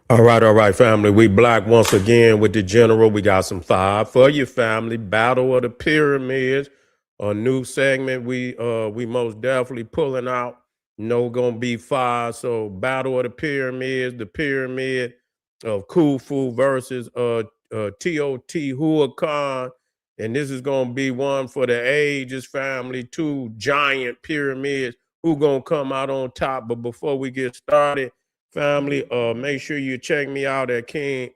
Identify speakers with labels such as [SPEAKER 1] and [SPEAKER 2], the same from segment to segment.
[SPEAKER 1] All right, family. We black once again with the general. We got some fire for your family. Battle of the Pyramids, a new segment. We most definitely pulling out. No gonna be fire. So Battle of the Pyramids, the pyramid of Khufu versus Teotihuacan, and this is gonna be one for the ages, family. Two giant pyramids. Who gonna come out on top? But before we get started, family, make sure you check me out at King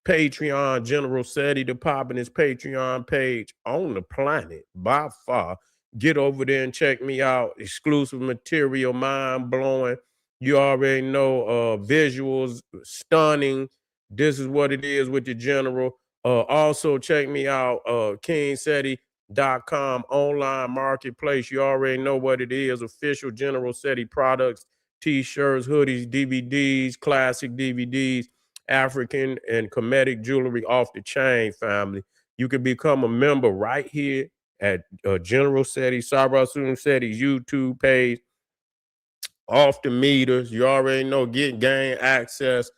[SPEAKER 1] Patreon. General Seti, the popping his Patreon page on the planet by far. Get over there and check me out. Exclusive material, mind blowing. You already know, visuals stunning. This is what it is with the general. Also check me out, KingSeti.com online marketplace. You already know what it is. Official General Seti products, t-shirts, hoodies, DVDs, classic DVDs, African and KEMETIC jewelry off the chain, family. You can become a member right here at General Seti, Sabra Seti's YouTube page, off the meters. You already know, gain access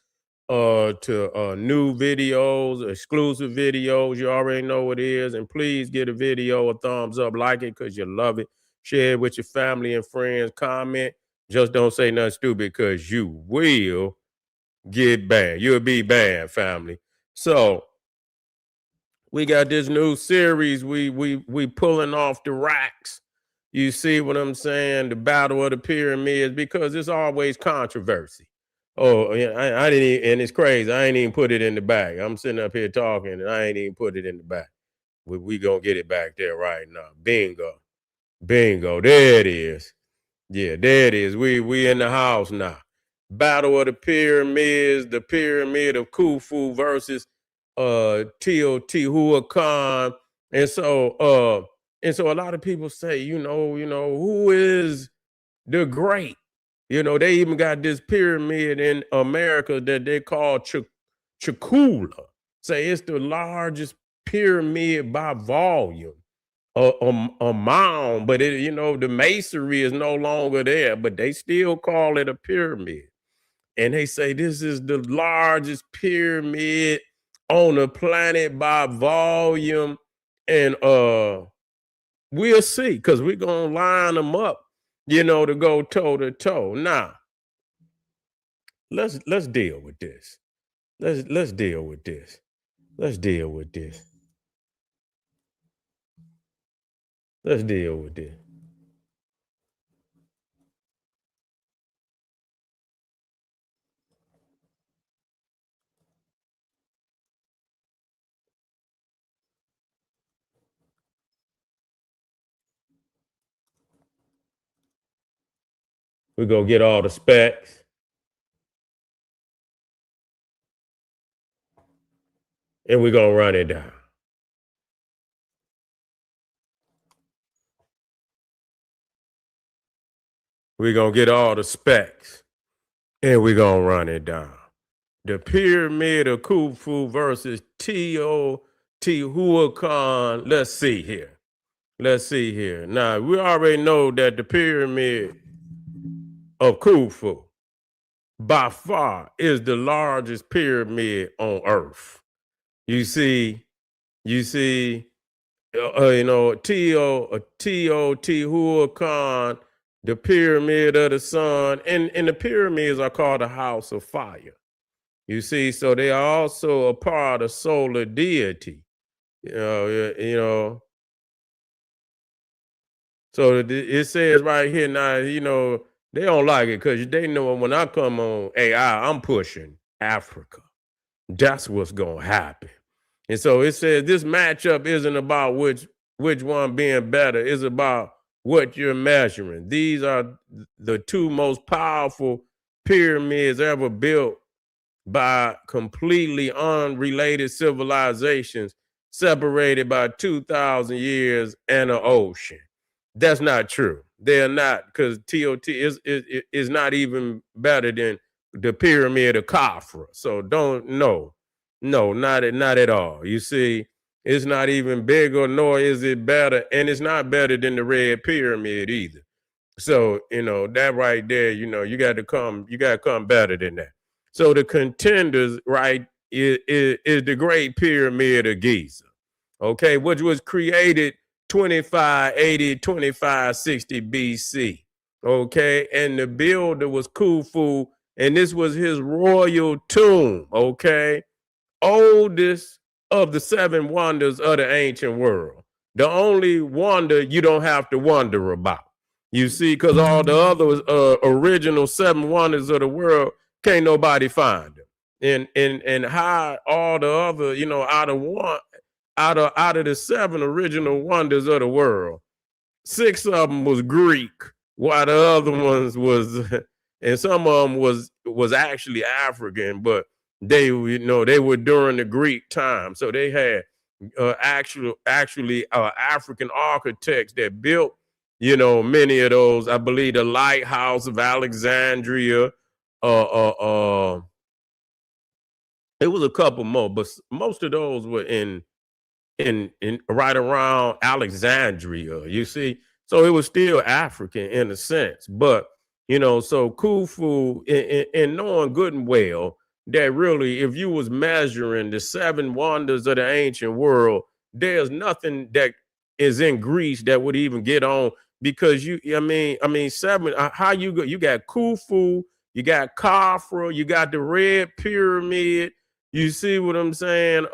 [SPEAKER 1] to new videos, exclusive videos. You already know what it is. And please give a video a thumbs up, like it because you love it. Share it with your family and friends. Comment. Just don't say nothing stupid because you will get banned. You'll be banned, family. So we got this new series. We pulling off the racks. You see what I'm saying? The Battle of the Pyramids, because it's always controversy. Oh, yeah, I didn't even, and it's crazy. I ain't even put it in the bag. I'm sitting up here talking, and I ain't even put it in the bag. We gonna get it back there right now. Bingo, bingo. There it is. Yeah, there it is. We in the house now. Battle of the Pyramids, the Pyramid of Khufu versus Teotihuacan. And so a lot of people say, who is the great? They even got this pyramid in America that they call Chakula. Say it's the largest pyramid by volume, a mound, but the masonry is no longer there, but they still call it a pyramid. And they say this is the largest pyramid on the planet by volume. And we'll see, because we're gonna line them up, to go toe to toe. Now, let's deal with this. Let's deal with this. Let's deal with this. Let's deal with this. We're gonna get all the specs, and we're gonna run it down. We're gonna get all the specs, and we're gonna run it down. The Pyramid of Khufu versus Teotihuacan. Let's see here. Let's see here. Now, we already know that the Pyramid of Khufu by far is the largest pyramid on earth. You see, Teotihuacan, the Pyramid of the Sun, and the pyramids are called the House of Fire. You see, so they are also a part of solar deity. You know. So it says right here now, they don't like it because they know when I come on AI, I'm pushing Africa. That's what's gonna happen. And so it says this matchup isn't about which one being better, it's about what you're measuring. These are the two most powerful pyramids ever built by completely unrelated civilizations separated by 2,000 years and an ocean. That's not true. They're not, because TOT is not even better than the pyramid of Khafra. So no, not at all. You see, it's not even bigger, nor is it better, and it's not better than the Red Pyramid either. So that right there, you got to come better than that. So the contenders, right, is the Great Pyramid of Giza, okay, which was created 2580, 2560 BC, okay, and the builder was Khufu, and this was his royal tomb, okay, oldest of the seven wonders of the ancient world. The only wonder you don't have to wonder about. You see, because all the other original seven wonders of the world, can't nobody find them. And how all the other, out of the seven original wonders of the world, six of them was Greek, while the other ones was, and some of them was actually African, but they were during the Greek time, so they had actually African architects that built many of those. I believe the Lighthouse of Alexandria. It was a couple more, but most of those were in right around Alexandria, you see. So it was still African in a sense, but so Khufu, in knowing good and well that really, if you was measuring the seven wonders of the ancient world, there's nothing that is in Greece that would even get on, because seven. How you go? You got Khufu, you got Khafra, you got the Red Pyramid. You see what I'm saying?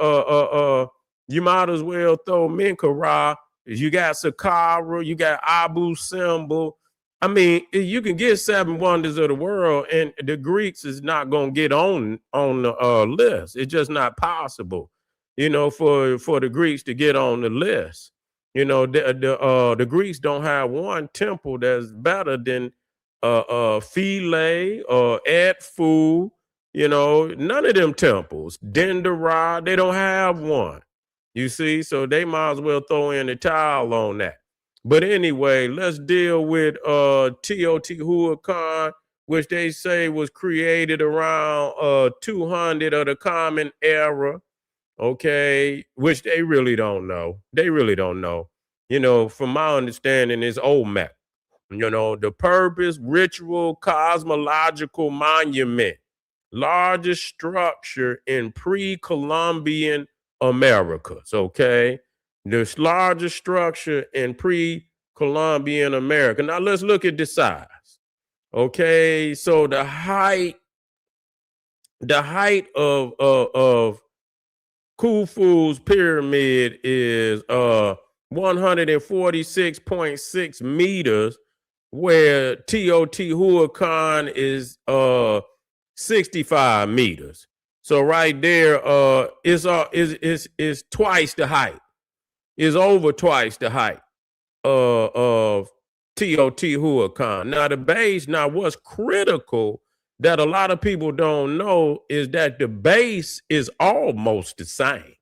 [SPEAKER 1] You might as well throw Menkaure. You got Saqqara, you got Abu Simbel. I mean, you can get seven wonders of the world, and the Greeks is not gonna get on the list. It's just not possible, for the Greeks to get on the list. The Greeks don't have one temple that's better than Philae or Edfu. None of them temples. Dendera, they don't have one. You see, so they might as well throw in the towel on that. But anyway, let's deal with Teotihuacan, which they say was created around 200 of the Common Era. Okay, which they really don't know. They really don't know. From my understanding, is OLMEC. The purpose, ritual, cosmological monument, largest structure in pre-Columbian Americas, okay? This largest structure in pre-Columbian America. Now let's look at the size. Okay, so the height of Khufu's pyramid is 146.6 meters, where Teotihuacan is 65 meters. So right there, is twice the height. Is over twice the height of Teotihuacan. Now the base. Now what's critical that a lot of people don't know is that the base is almost the same.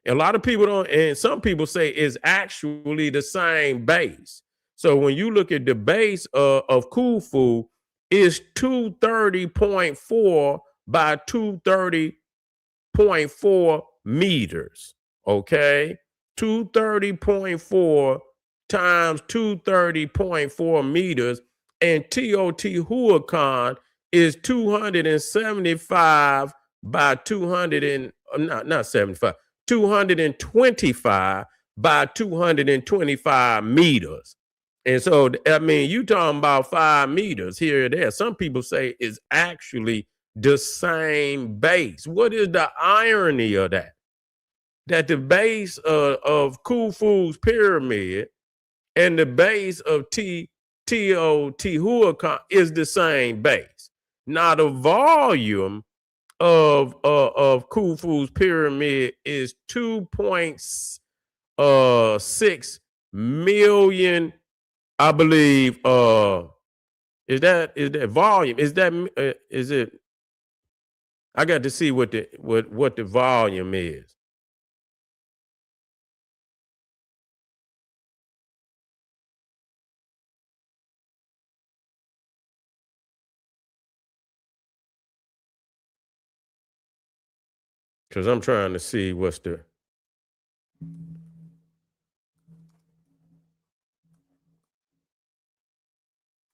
[SPEAKER 1] A lot of people don't, and some people say it's actually the same base. So when you look at the base of Khufu, is 230.4 by 230.4 meters. Okay, 230.4 times 230.4 meters, and Teotihuacan is 275 by 200 and not 75. 225 by 225 meters. And so, I mean, you talking about 5 meters here or there. Some people say it's actually the same base. What is the irony of that? That the base of Khufu's pyramid and the base of Teotihuacan is the same base. Now, the volume of Khufu's pyramid is 2.6 million, I believe. Is that volume? Is it? I got to see what the volume is. Because I'm trying to see what's the.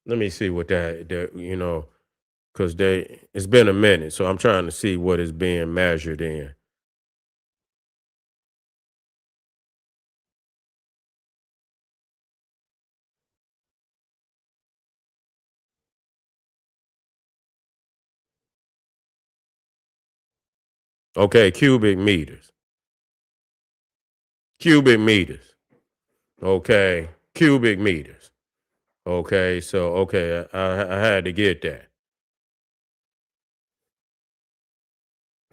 [SPEAKER 1] Let me see what that because it's been a minute, so I'm trying to see what is being measured in. Okay, cubic meters. Cubic meters. Okay, cubic meters. Okay, so okay, I had to get that.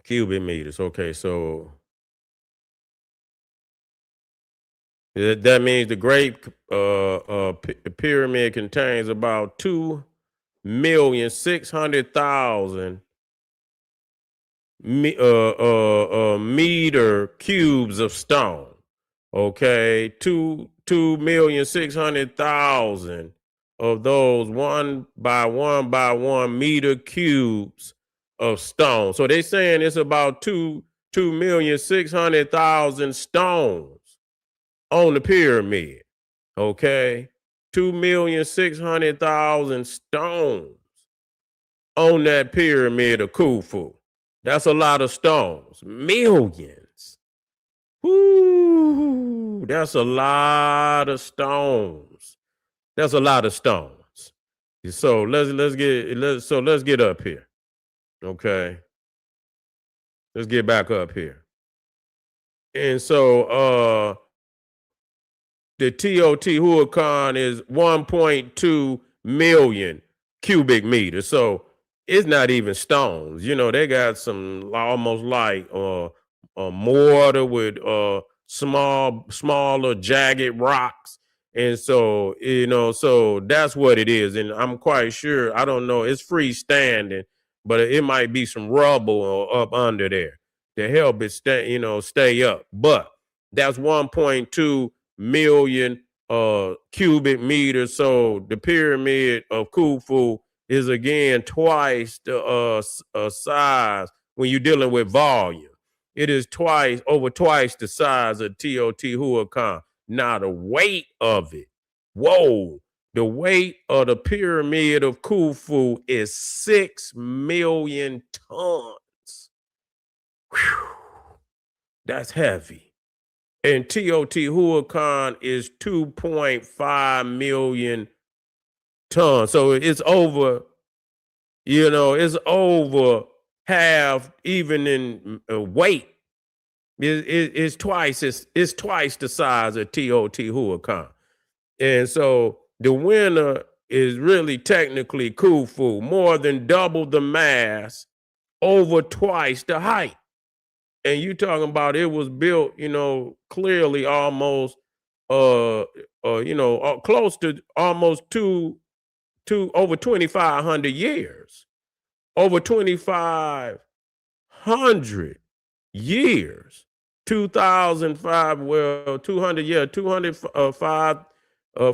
[SPEAKER 1] Cubic meters. Okay, so that means the Great Pyramid contains about 2,600,000 meter cubes of stone. Okay, 2,600,000 of those one by one meter cubes of stone. So they saying it's about 2,600,000 stones on the pyramid. Okay, 2,600,000 stones on that pyramid of Khufu. That's a lot of stones. Millions. Whoo, that's a lot of stones. That's a lot of stones. So let's get up here. Okay. Let's get back up here. And so the Teotihuacan is 1.2 million cubic meters. So it's not even stones. You know, they got some almost like a mortar with smaller jagged rocks. And so, you know, so that's what it is. And I'm quite sure, I don't know, it's freestanding, but it might be some rubble up under there to help it stay up. But that's 1.2 million cubic meters. So the pyramid of Khufu is again twice the size when you're dealing with volume. It is over twice the size of Teotihuacan. Now the weight of it, whoa, the weight of the pyramid of Khufu is 6 million tons. Whew. That's heavy. And Teotihuacan is 2.5 million tons. So it's over, it's over half even in weight. It's twice the size of Teotihuacan. And so the winner is really technically Khufu, more than double the mass, over twice the height. And you talking about it was built, clearly almost, close to almost over 2,500 years, over 2,500 years, 2005, well, 200, yeah, 205,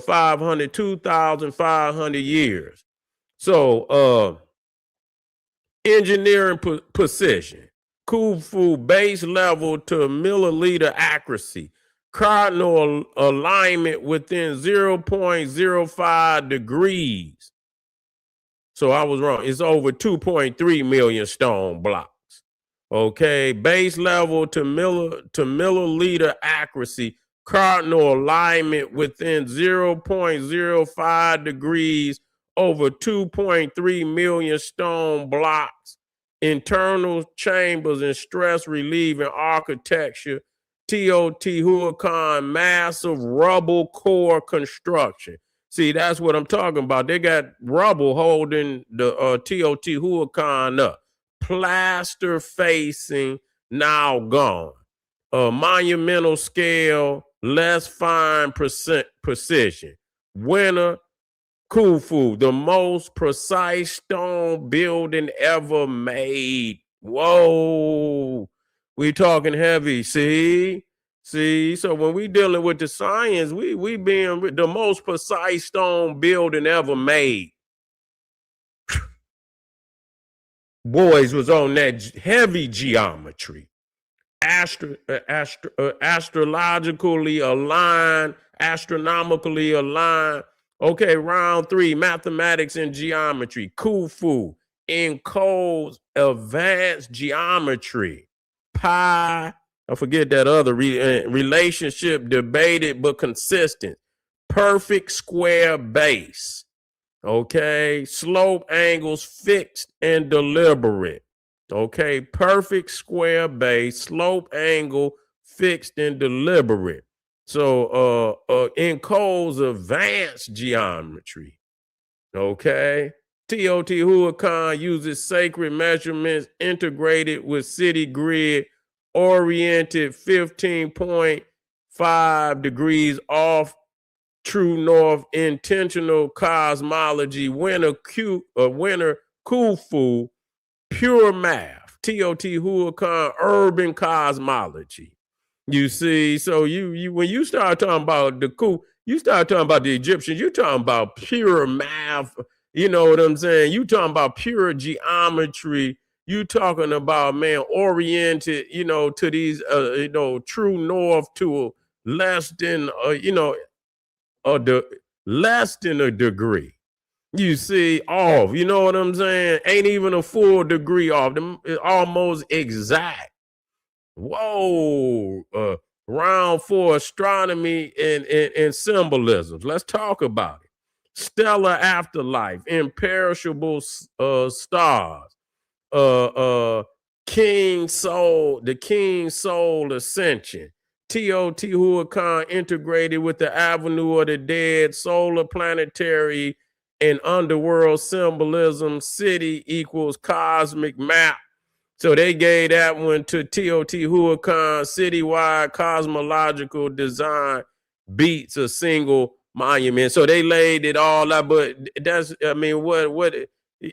[SPEAKER 1] 500, 2,500 years. So, engineering precision. Khufu base level to milliliter accuracy, cardinal alignment within 0.05 degrees. So I was wrong. It's over 2.3 million stone blocks. Okay, base level to milliliter accuracy, cardinal alignment within 0.05 degrees, over 2.3 million stone blocks. Internal chambers and stress relieving architecture, Teotihuacan massive rubble core construction. See, that's what I'm talking about. They got rubble holding the Teotihuacan up. Plaster facing, now gone. Monumental scale, less fine precision. Winner, Khufu, the most precise stone building ever made. Whoa, we talking heavy. See. So when we dealing with the science, we being the most precise stone building ever made. Boys was on that heavy geometry, astrologically aligned, astronomically aligned. Okay, round 3, mathematics and geometry. Khufu, encodes advanced geometry, pi, I forget that other relationship, debated but consistent, perfect square base, okay, slope angles fixed and deliberate, okay, perfect square base, slope angle fixed and deliberate. So encodes advanced geometry, okay. Teotihuacan uses sacred measurements integrated with city grid, oriented 15.5 degrees off true north, intentional cosmology, winter Khufu, pure math, Teotihuacan urban cosmology. You see, so you when you start talking about the coup, you start talking about the Egyptians, you talking about pure math, you know what I'm saying? You talking about pure geometry, you talking about, man, oriented, you know, to these you know, true north to less than less than a degree. You see, off, you know what I'm saying? Ain't even a full degree off, them almost exact. Whoa, round for astronomy and symbolisms. Let's talk about it. Stellar afterlife, imperishable stars, uh, uh, the King Soul Ascension, Teotihuacan integrated with the Avenue of the Dead, solar planetary and underworld symbolism, city equals cosmic map. So they gave that one to Teotihuacan, citywide cosmological design beats a single monument. So they laid it all out, but that's, I mean,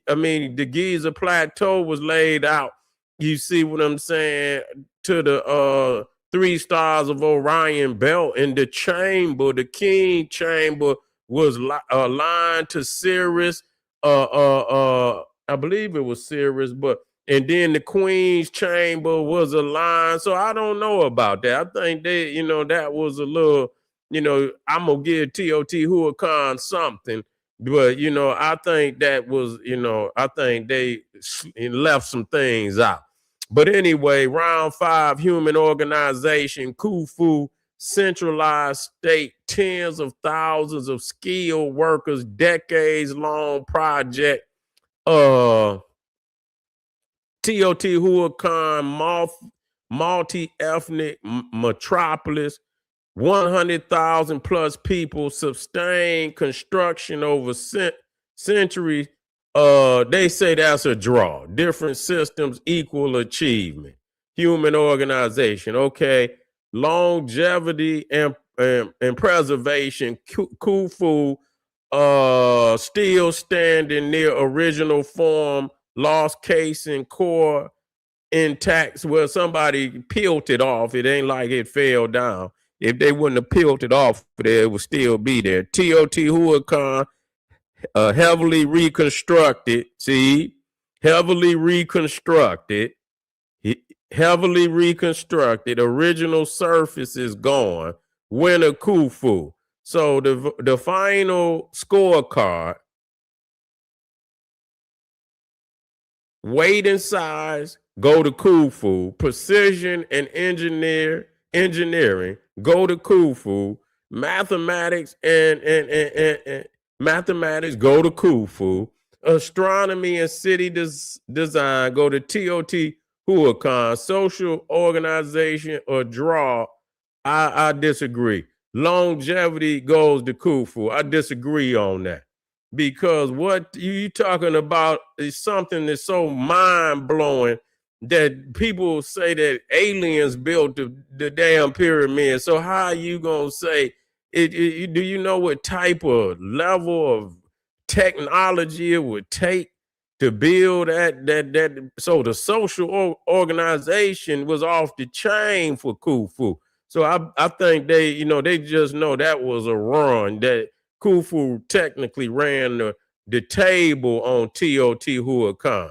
[SPEAKER 1] I mean, the Giza Plateau was laid out. You see what I'm saying? To the 3 stars of Orion belt, and the chamber, the king chamber, was aligned to Sirius. I believe it was Sirius, but and then the Queen's chamber was aligned. So I don't know about that. I think they, you know, that was a little, you know, I'm gonna give Teotihuacan something, but you know, I think that was, you know, I think they left some things out. But anyway, round 5, human organization, Khufu, centralized state, tens of thousands of skilled workers, decades long project. Teotihuacan, multi-ethnic metropolis, 100,000 plus people, sustained construction over centuries. They say that's a draw. Different systems, equal achievement. Human organization, okay. Longevity and preservation. Khufu, still standing near original form, lost casing, core intact. Well, somebody peeled it off. It ain't like it fell down. If they wouldn't have peeled it off there, it would still be there. Teotihuacan, heavily reconstructed. See, heavily reconstructed. Heavily reconstructed. Original surface is gone. Winner Khufu. So the final scorecard, weight and size, go to Khufu. Precision and engineering, go to Khufu. Mathematics and mathematics, go to Khufu. Astronomy and city design, go to Teotihuacan. Social organization or draw, I disagree. Longevity goes to Khufu. I disagree on that, because what you talking about is something that's so mind-blowing that people say that aliens built the damn pyramid. So how are you gonna say it, do you know what type of level of technology it would take to build that? So the social organization was off the chain for Khufu. So I think they, you know, they just know that was a run, that Khufu technically ran the table on Teotihuacan.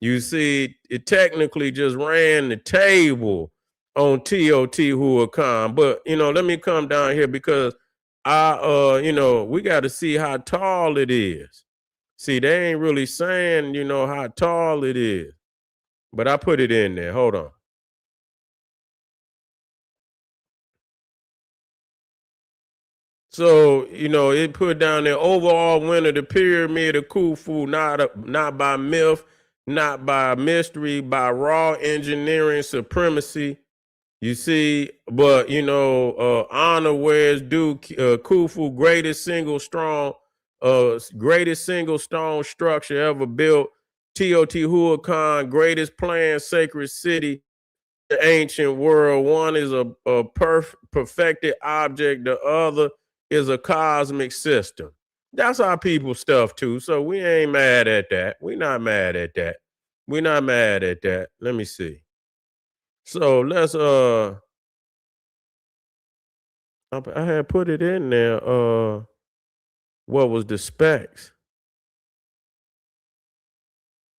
[SPEAKER 1] You see, it technically just ran the table on Teotihuacan. But you know, let me come down here because you know, we got to see how tall it is. See, they ain't really saying, you know, how tall it is. But I put it in there. Hold on. So, you know, it put down there overall winner, the pyramid of Khufu, not by myth, not by mystery, by raw engineering supremacy. You see, but you know, honor wears due. Khufu, greatest single stone structure ever built. Teotihuacan, greatest planned sacred city the ancient world. One is a perfected object, the other is a cosmic system. That's our people stuff too. So we ain't mad at that. We not mad at that. We not mad at that. Let me see. So let's I had put it in there. What was the specs?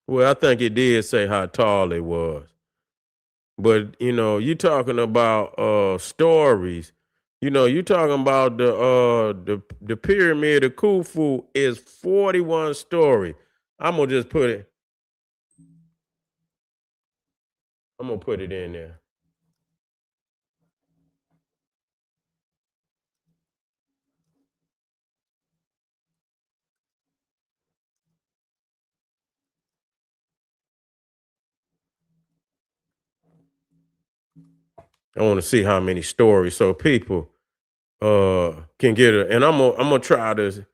[SPEAKER 1] Well, I think it did say how tall it was. But you know, you talking about stories. You know, you talking about the pyramid of Khufu is 41 story. I'm gonna just put it. I'm gonna put it in there. I want to see how many stories so people can get it. And I'm gonna try to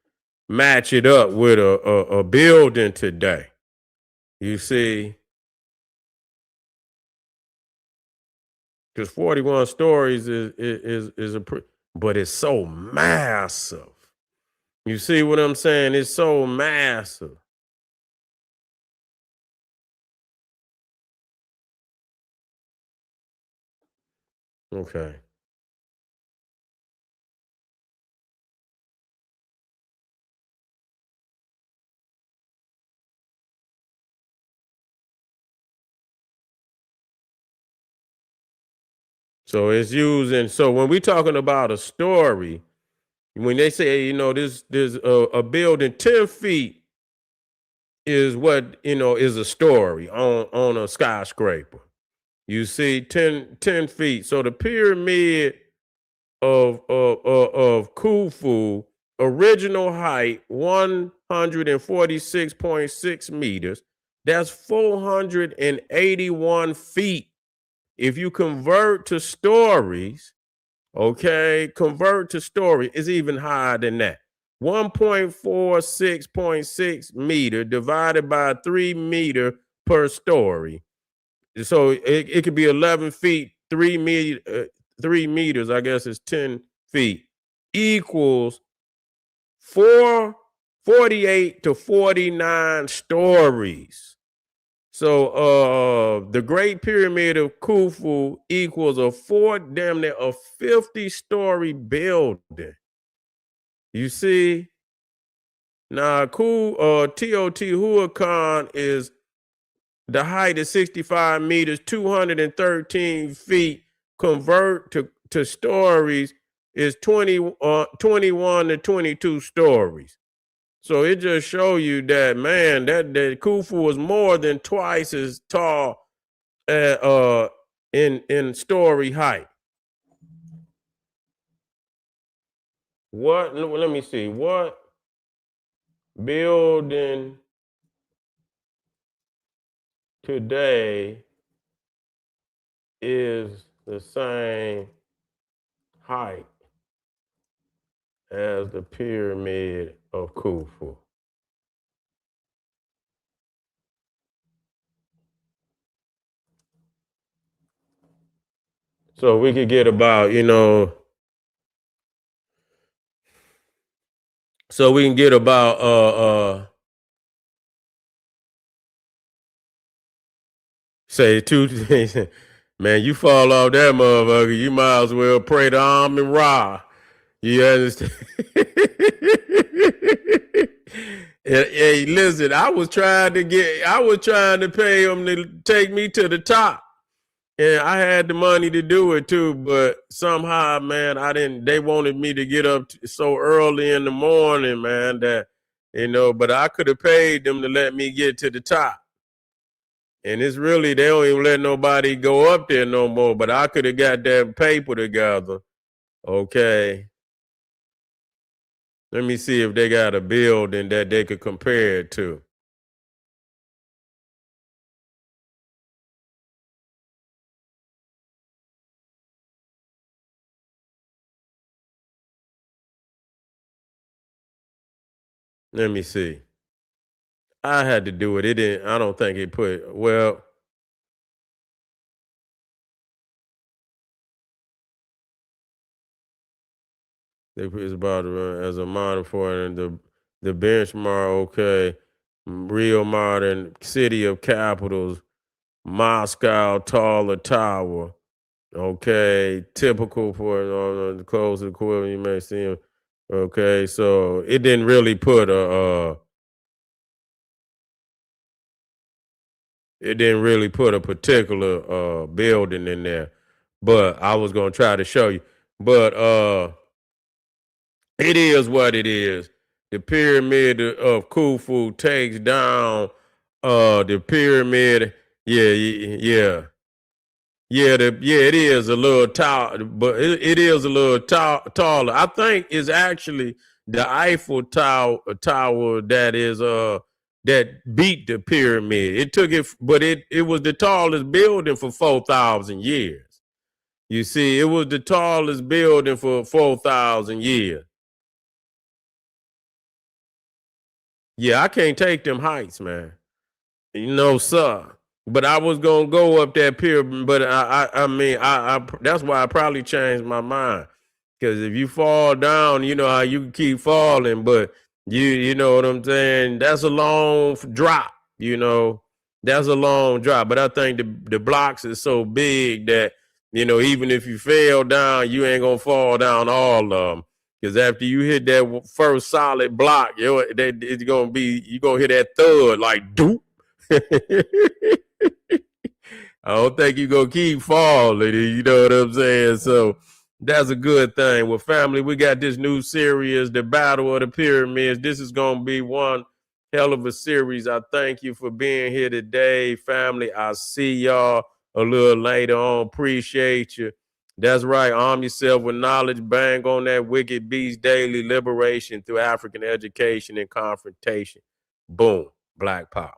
[SPEAKER 1] match it up with a building today. You see, because 41 stories is but it's so massive. You see what I'm saying? It's so massive. Okay. So it's using, so when we talking about a story, when they say, you know, this a building 10 feet is what, you know, is a story on a skyscraper. You see 10 feet. So the pyramid of Khufu, original height 146.6 meters. That's 481 feet. If you convert to stories, okay, convert to story is even higher than that. 1.46.6 meter divided by 3 meter per story. So it could be 11 feet, 3 meters, I guess is 10 feet, equals 48 to 49 stories. So the Great Pyramid of Khufu equals damn near a 50-story building. You see? Now, Teotihuacan is the height is 65 meters, 213 feet. Convert to stories is 21 to 22 stories. So it just show you that, man, that Khufu was more than twice as tall in story height. What? Let me see. What building today is the same height as the pyramid of Khufu? So we could get about, you know, so we can get about say two things. Man, you fall off that motherfucker, you might as well pray to Amun Ra. You understand? Hey, listen, I was trying to pay him to take me to the top. And I had the money to do it too, but somehow, man, I didn't. They wanted me to get up so early in the morning, man, that You know, but I could have paid them to let me get to the top. And it's really, they don't even let nobody go up there no more. But I could have got that paper together. Okay. Let me see if they got a building that they could compare it to. Let me see. I had to do it. It didn't, I don't think it put, well, they put it's about as a modern for and the benchmark, okay. Real modern city of capitals, Moscow, taller tower. Okay, typical for the close equivalent you may see 'em. Okay, so it didn't really put a particular building in there, but I was gonna try to show you. But it is what it is. The pyramid of Khufu takes down the pyramid. Yeah, yeah. Yeah, it is a little tall, but it is a little taller. I think it's actually the Eiffel Tower that is that beat the pyramid. It took it, but it was the tallest building for 4,000 years. You see, it was the tallest building for 4,000 years. Yeah, I can't take them heights, man. No, sir. But I was gonna go up that pier, but I mean, that's why I probably changed my mind. Because if you fall down, you know how you keep falling, but you know what I'm saying. That's a long drop. You know, that's a long drop. But I think the blocks is so big that even if you fell down, you ain't gonna fall down all of them. Because after you hit that first solid block, it's gonna be you gonna hit that thud like doop. I don't think you're gonna keep falling, you know what I'm saying? So that's a good thing. Well, family, we got this new series, The Battle of the Pyramids. This is gonna be one hell of a series. I thank you for being here today, family. I'll see y'all a little later on. Appreciate you. That's right. Arm yourself with knowledge. Bang on that wicked beast daily liberation through African education and confrontation. Boom. Black power.